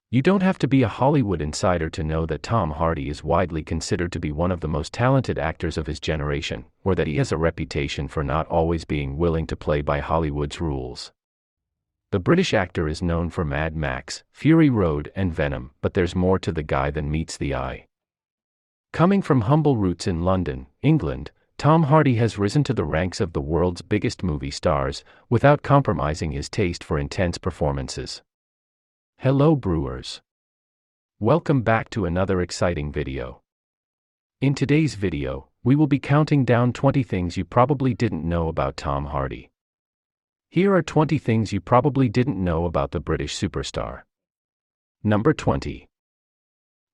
You don't have to be a Hollywood insider to know that Tom Hardy is widely considered to be one of the most talented actors of his generation, or that he has a reputation for not always being willing to play by Hollywood's rules. The British actor is known for Mad Max, Fury Road and Venom, but there's more to the guy than meets the eye. Coming from humble roots in London, England, Tom Hardy has risen to the ranks of the world's biggest movie stars, without compromising his taste for intense performances. Hello Brewers. Welcome back to another exciting video. In today's video, we will be counting down 20 things you probably didn't know about Tom Hardy. Here are 20 things you probably didn't know about the British superstar. Number 20.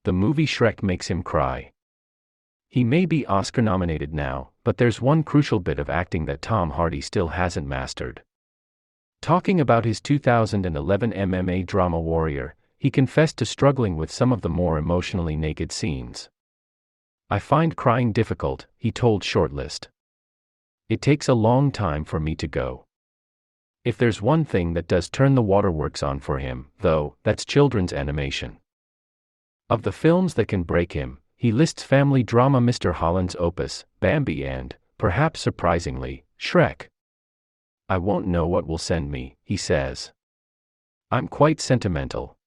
The movie Shrek makes him cry. He may be Oscar nominated now, but there's one crucial bit of acting that Tom Hardy still hasn't mastered. Talking about his 2011 MMA drama Warrior, he confessed to struggling with some of the more emotionally naked scenes. "I find crying difficult," he told Shortlist. "It takes a long time for me to go." If there's one thing that does turn the waterworks on for him, though, that's children's animation. Of the films that can break him, he lists family drama Mr. Holland's Opus, Bambi and, perhaps surprisingly, Shrek. "I won't know what will send me," he says. "I'm quite sentimental.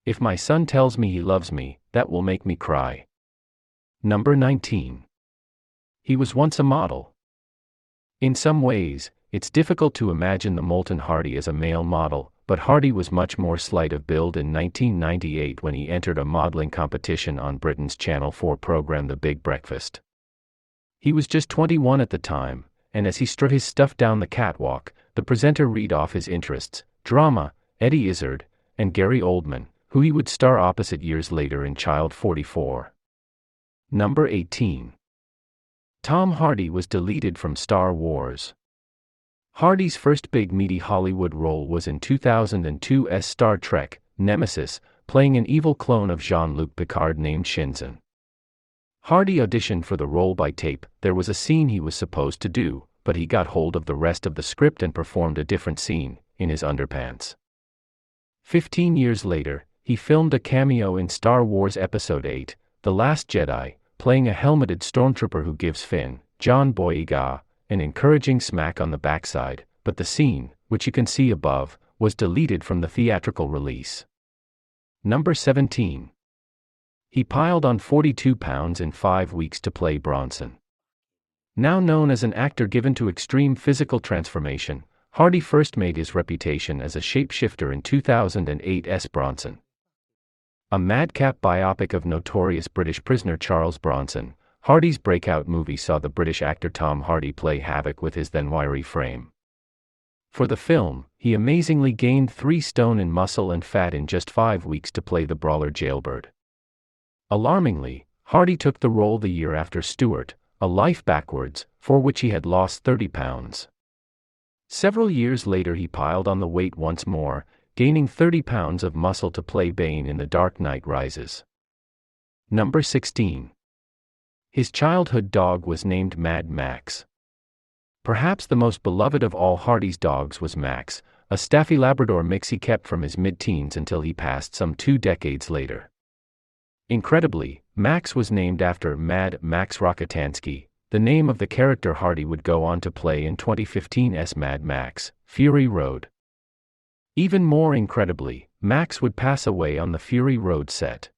If my son tells me he loves me, that will make me cry." Number 19. He was once a model. In some ways, it's difficult to imagine the molten Hardy as a male model, but Hardy was much more slight of build in 1998 when he entered a modeling competition on Britain's Channel 4 program The Big Breakfast. He was just 21 at the time, and as he strut his stuff down the catwalk, the presenter read off his interests: drama, Eddie Izzard, and Gary Oldman, who he would star opposite years later in Child 44. Number 18. Tom Hardy was deleted from Star Wars. Hardy's first big meaty Hollywood role was in 2002's Star Trek, Nemesis, playing an evil clone of Jean-Luc Picard named Shinzen. Hardy auditioned for the role by tape. There was a scene he was supposed to do, but he got hold of the rest of the script and performed a different scene, in his underpants. 15 years later, he filmed a cameo in Star Wars Episode 8, The Last Jedi, playing a helmeted stormtrooper who gives Finn, John Boyega, an encouraging smack on the backside, but the scene, which you can see above, was deleted from the theatrical release. Number 17. He piled on 42 pounds in 5 weeks to play Bronson. Now known as an actor given to extreme physical transformation, Hardy first made his reputation as a shapeshifter in 2008's Bronson. A madcap biopic of notorious British prisoner Charles Bronson, Hardy's breakout movie saw the British actor Tom Hardy play havoc with his then wiry frame. For the film, he amazingly gained 3 stone in muscle and fat in just 5 weeks to play the brawler Jailbird. Alarmingly, Hardy took the role the year after Stewart, A Life Backwards, for which he had lost 30 pounds. Several years later he piled on the weight once more, gaining 30 pounds of muscle to play Bane in The Dark Knight Rises. Number 16. His childhood dog was named Mad Max. Perhaps the most beloved of all Hardy's dogs was Max, a Staffy Labrador mix he kept from his mid-teens until he passed some 2 decades later. Incredibly, Max was named after Mad Max Rockatansky, the name of the character Hardy would go on to play in 2015's Mad Max, Fury Road. Even more incredibly, Max would pass away on the Fury Road set.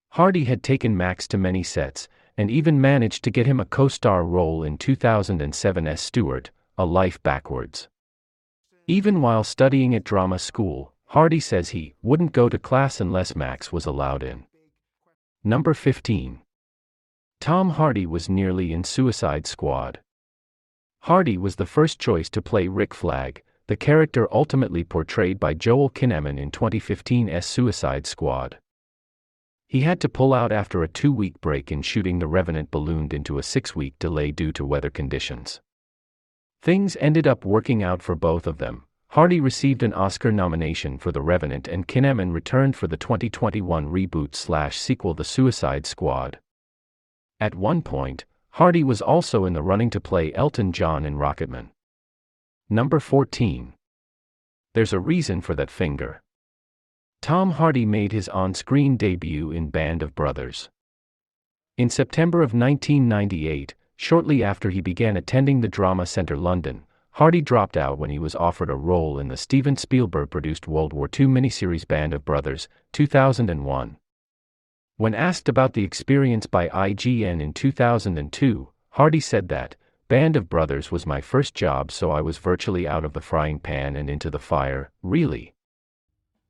Hardy had taken Max to many sets, and even managed to get him a co-star role in 2007's Stewart, A Life Backwards. Even while studying at drama school, Hardy says he wouldn't go to class unless Max was allowed in. Number 15. Tom Hardy was nearly in Suicide Squad. Hardy was the first choice to play Rick Flag, the character ultimately portrayed by Joel Kinnaman in 2015's Suicide Squad. He had to pull out after a 2-week break in shooting The Revenant ballooned into a 6-week delay due to weather conditions. Things ended up working out for both of them. Hardy received an Oscar nomination for The Revenant and Kinnaman returned for the 2021 reboot/sequel The Suicide Squad. At one point, Hardy was also in the running to play Elton John in Rocketman. Number 14. There's a reason for that finger. Tom Hardy made his on-screen debut in Band of Brothers. In September of 1998, shortly after he began attending the Drama Centre London, Hardy dropped out when he was offered a role in the Steven Spielberg-produced World War II miniseries Band of Brothers, 2001. When asked about the experience by IGN in 2002, Hardy said that, "Band of Brothers was my first job, so I was virtually out of the frying pan and into the fire, really.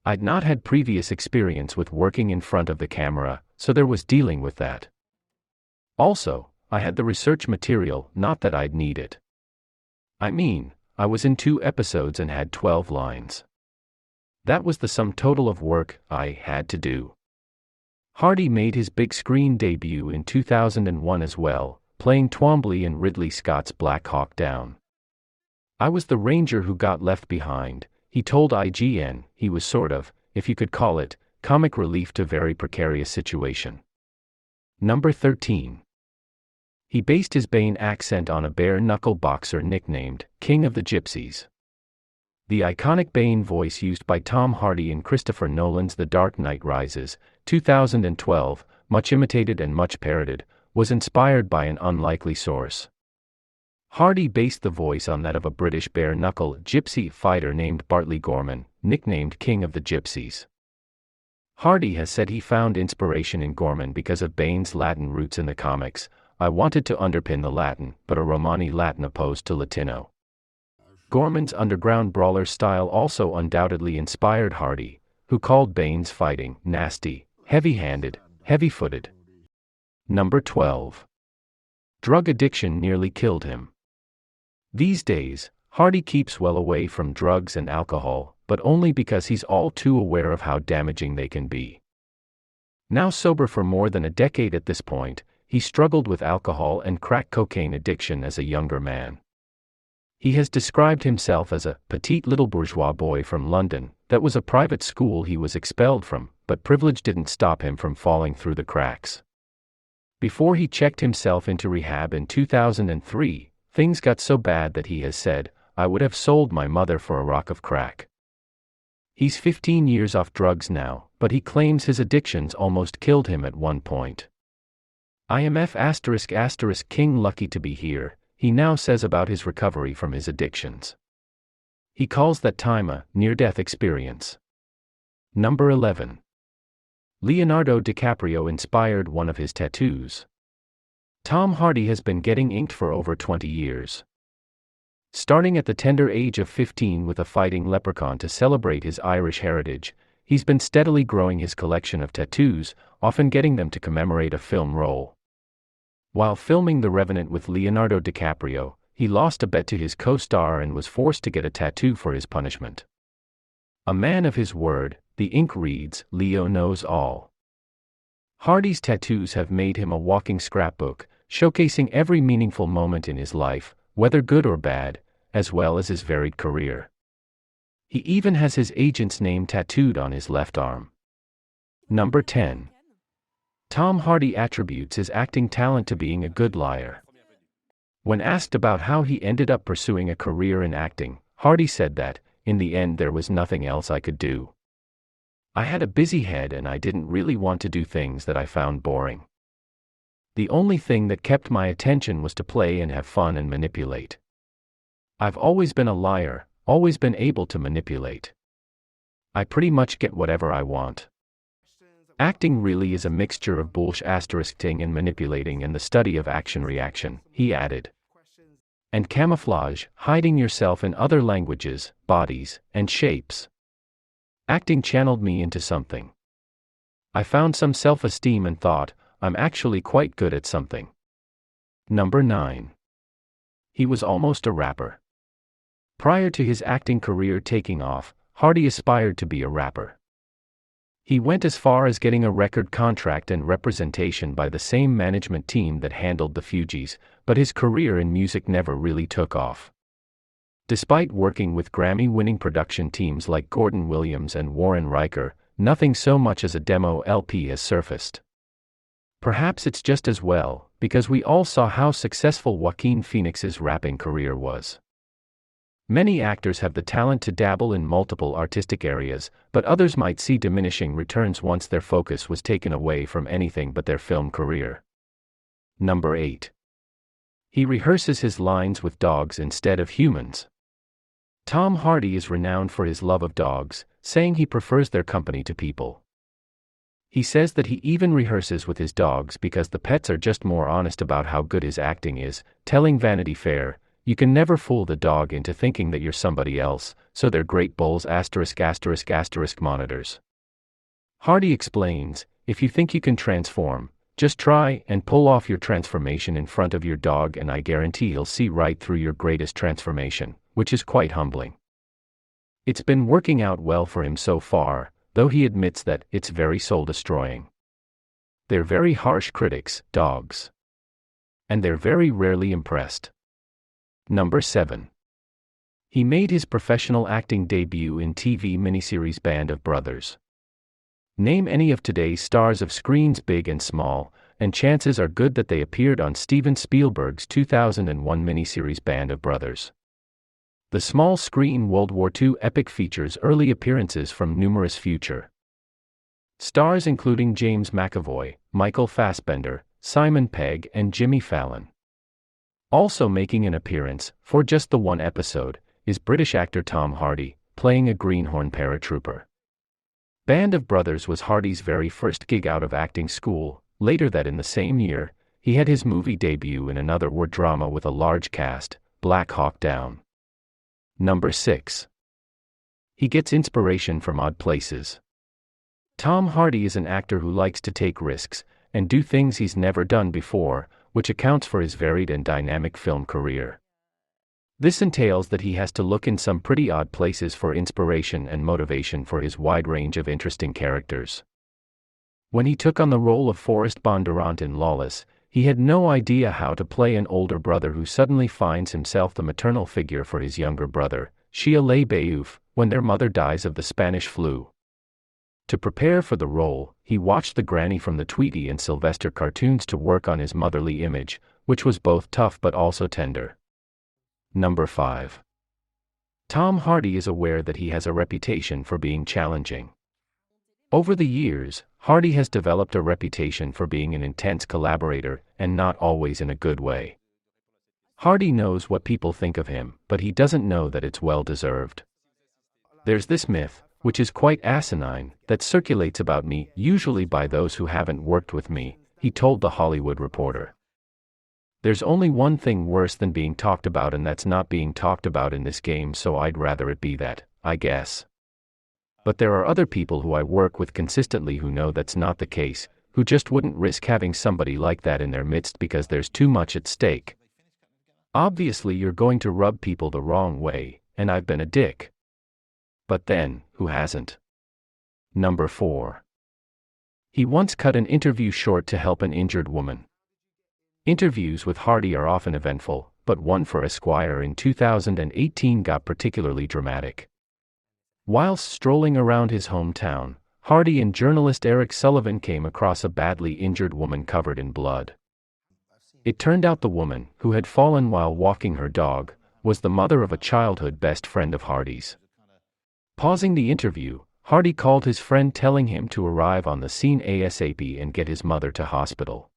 I'd not had previous experience with working in front of the camera, so there was dealing with that. Also, I had the research material, not that I'd need it. I mean, I was in 2 episodes and had 12 lines. That was the sum total of work I had to do." Hardy made his big screen debut in 2001 as well, playing Twombly in Ridley Scott's Black Hawk Down. "I was the ranger who got left behind," he told IGN. "He was sort of, if you could call it, comic relief to very precarious situation." Number 13. He based his Bane accent on a bare-knuckle boxer nicknamed King of the Gypsies. The iconic Bane voice used by Tom Hardy in Christopher Nolan's The Dark Knight Rises, 2012, much imitated and much parodied, was inspired by an unlikely source. Hardy based the voice on that of a British bare-knuckle gypsy fighter named Bartley Gorman, nicknamed King of the Gypsies. Hardy has said he found inspiration in Gorman because of Bane's Latin roots in the comics. "I wanted to underpin the Latin, but a Romani Latin opposed to Latino." Gorman's underground brawler style also undoubtedly inspired Hardy, who called Bane's fighting nasty, heavy-handed, heavy-footed. Number 12. Drug addiction nearly killed him. These days, Hardy keeps well away from drugs and alcohol, but only because he's all too aware of how damaging they can be. Now sober for more than a decade at this point, he struggled with alcohol and crack cocaine addiction as a younger man. He has described himself as a petite little bourgeois boy from London. That was a private school he was expelled from, but privilege didn't stop him from falling through the cracks. Before he checked himself into rehab in 2003, things got so bad that he has said, "I would have sold my mother for a rock of crack." He's 15 years off drugs now, but he claims his addictions almost killed him at one point. IMF*** King lucky to be here, he now says about his recovery from his addictions. He calls that time a near-death experience. Number 11. Leonardo DiCaprio inspired one of his tattoos. Tom Hardy has been getting inked for over 20 years. Starting at the tender age of 15 with a fighting leprechaun to celebrate his Irish heritage, he's been steadily growing his collection of tattoos, often getting them to commemorate a film role. While filming The Revenant with Leonardo DiCaprio, he lost a bet to his co-star and was forced to get a tattoo for his punishment. A man of his word, the ink reads, "Leo knows all." Hardy's tattoos have made him a walking scrapbook, showcasing every meaningful moment in his life, whether good or bad, as well as his varied career. He even has his agent's name tattooed on his left arm. Number 10. Tom Hardy attributes his acting talent to being a good liar. When asked about how he ended up pursuing a career in acting, Hardy said that, "In the end there was nothing else I could do. I had a busy head and I didn't really want to do things that I found boring. The only thing that kept my attention was to play and have fun and manipulate. I've always been a liar, always been able to manipulate. I pretty much get whatever I want. Acting really is a mixture of bullshit**ing and manipulating and the study of action-reaction," he added. "And camouflage, hiding yourself in other languages, bodies, and shapes. Acting channeled me into something. I found some self-esteem and thought, I'm actually quite good at something." Number 9. He was almost a rapper. Prior to his acting career taking off, Hardy aspired to be a rapper. He went as far as getting a record contract and representation by the same management team that handled the Fugees, but his career in music never really took off. Despite working with Grammy-winning production teams like Gordon Williams and Warren Riker, nothing so much as a demo LP has surfaced. Perhaps it's just as well, because we all saw how successful Joaquin Phoenix's rapping career was. Many actors have the talent to dabble in multiple artistic areas, but others might see diminishing returns once their focus was taken away from anything but their film career. Number 8. He rehearses his lines with dogs instead of humans. Tom Hardy is renowned for his love of dogs, saying he prefers their company to people. He says that he even rehearses with his dogs because the pets are just more honest about how good his acting is, telling Vanity Fair, "You can never fool the dog into thinking that you're somebody else, so they're great bowls ***** monitors." Hardy explains, "If you think you can transform, just try and pull off your transformation in front of your dog and I guarantee he'll see right through your greatest transformation," which is quite humbling. It's been working out well for him so far, though he admits that it's very soul-destroying. They're very harsh critics, dogs. And they're very rarely impressed. Number 7. He made his professional acting debut in TV miniseries Band of Brothers. Name any of today's stars of screens big and small, and chances are good that they appeared on Steven Spielberg's 2001 miniseries Band of Brothers. The small-screen World War II epic features early appearances from numerous future stars including James McAvoy, Michael Fassbender, Simon Pegg and Jimmy Fallon. Also making an appearance, for just the one episode, is British actor Tom Hardy, playing a greenhorn paratrooper. Band of Brothers was Hardy's very first gig out of acting school. Later that in the same year, he had his movie debut in another war drama with a large cast, Black Hawk Down. Number 6. He gets inspiration from odd places. Tom Hardy is an actor who likes to take risks, and do things he's never done before, which accounts for his varied and dynamic film career. This entails that he has to look in some pretty odd places for inspiration and motivation for his wide range of interesting characters. When he took on the role of Forrest Bondurant in Lawless, he had no idea how to play an older brother who suddenly finds himself the maternal figure for his younger brother, Shia LaBeouf, when their mother dies of the Spanish flu. To prepare for the role, he watched the Granny from the Tweety and Sylvester cartoons to work on his motherly image, which was both tough but also tender. Number 5. Tom Hardy is aware that he has a reputation for being challenging. Over the years, Hardy has developed a reputation for being an intense collaborator, and not always in a good way. Hardy knows what people think of him, but he doesn't know that it's well-deserved. There's this myth, which is quite asinine, that circulates about me, usually by those who haven't worked with me, he told The Hollywood Reporter. There's only one thing worse than being talked about, and that's not being talked about in this game, so I'd rather it be that, I guess. But there are other people who I work with consistently who know that's not the case, who just wouldn't risk having somebody like that in their midst because there's too much at stake. Obviously you're going to rub people the wrong way, and I've been a dick. But then, who hasn't? Number 4. He once cut an interview short to help an injured woman. Interviews with Hardy are often eventful, but one for Esquire in 2018 got particularly dramatic. Whilst strolling around his hometown, Hardy and journalist Eric Sullivan came across a badly injured woman covered in blood. It turned out the woman, who had fallen while walking her dog, was the mother of a childhood best friend of Hardy's. Pausing the interview, Hardy called his friend telling him to arrive on the scene ASAP and get his mother to hospital.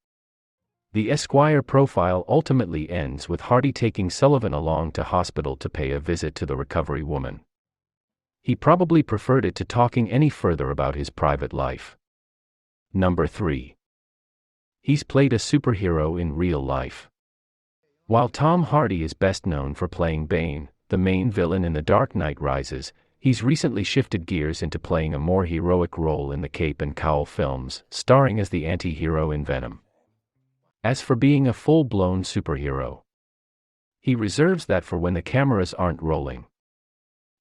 The Esquire profile ultimately ends with Hardy taking Sullivan along to hospital to pay a visit to the recovery woman. He probably preferred it to talking any further about his private life. Number 3. He's played a superhero in real life. While Tom Hardy is best known for playing Bane, the main villain in The Dark Knight Rises, he's recently shifted gears into playing a more heroic role in the Cape and Cowl films, starring as the anti-hero in Venom. As for being a full-blown superhero, he reserves that for when the cameras aren't rolling.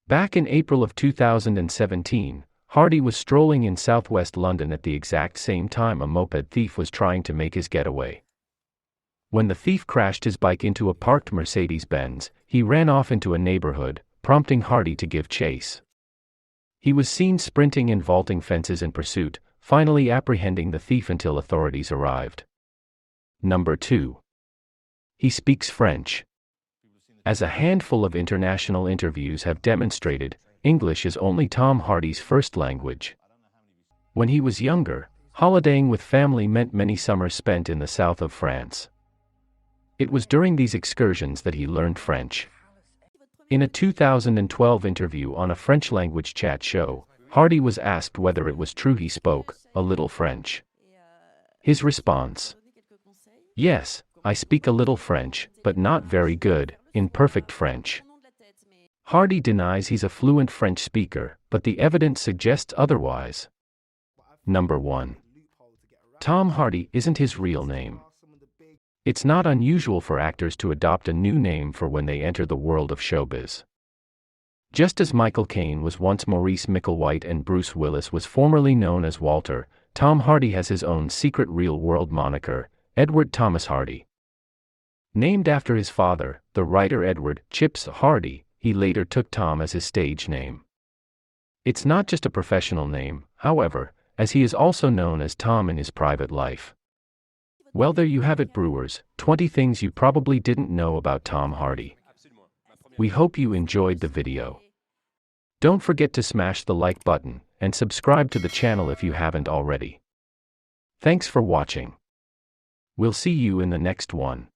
Back in April of 2017, Hardy was strolling in southwest London at the exact same time a moped thief was trying to make his getaway. When the thief crashed his bike into a parked Mercedes-Benz, he ran off into a neighborhood, prompting Hardy to give chase. He was seen sprinting and vaulting fences in pursuit, finally apprehending the thief until authorities arrived. Number 2. He speaks French. As a handful of international interviews have demonstrated, English is only Tom Hardy's first language. When he was younger, holidaying with family meant many summers spent in the south of France. It was during these excursions that he learned French. In a 2012 interview on a French-language chat show, Hardy was asked whether it was true he spoke a little French. His response: "Yes, I speak a little French, but not very good, in perfect French." Hardy denies he's a fluent French speaker, but the evidence suggests otherwise. Number 1. Tom Hardy isn't his real name. It's not unusual for actors to adopt a new name for when they enter the world of showbiz. Just as Michael Caine was once Maurice Micklewhite and Bruce Willis was formerly known as Walter, Tom Hardy has his own secret real-world moniker, Edward Thomas Hardy. Named after his father, the writer Edward "Chips" Hardy, he later took Tom as his stage name. It's not just a professional name, however, as he is also known as Tom in his private life. Well, there you have it, Brewers, 20 things you probably didn't know about Tom Hardy. We hope you enjoyed the video. Don't forget to smash the like button, and subscribe to the channel if you haven't already. Thanks for watching. We'll see you in the next one.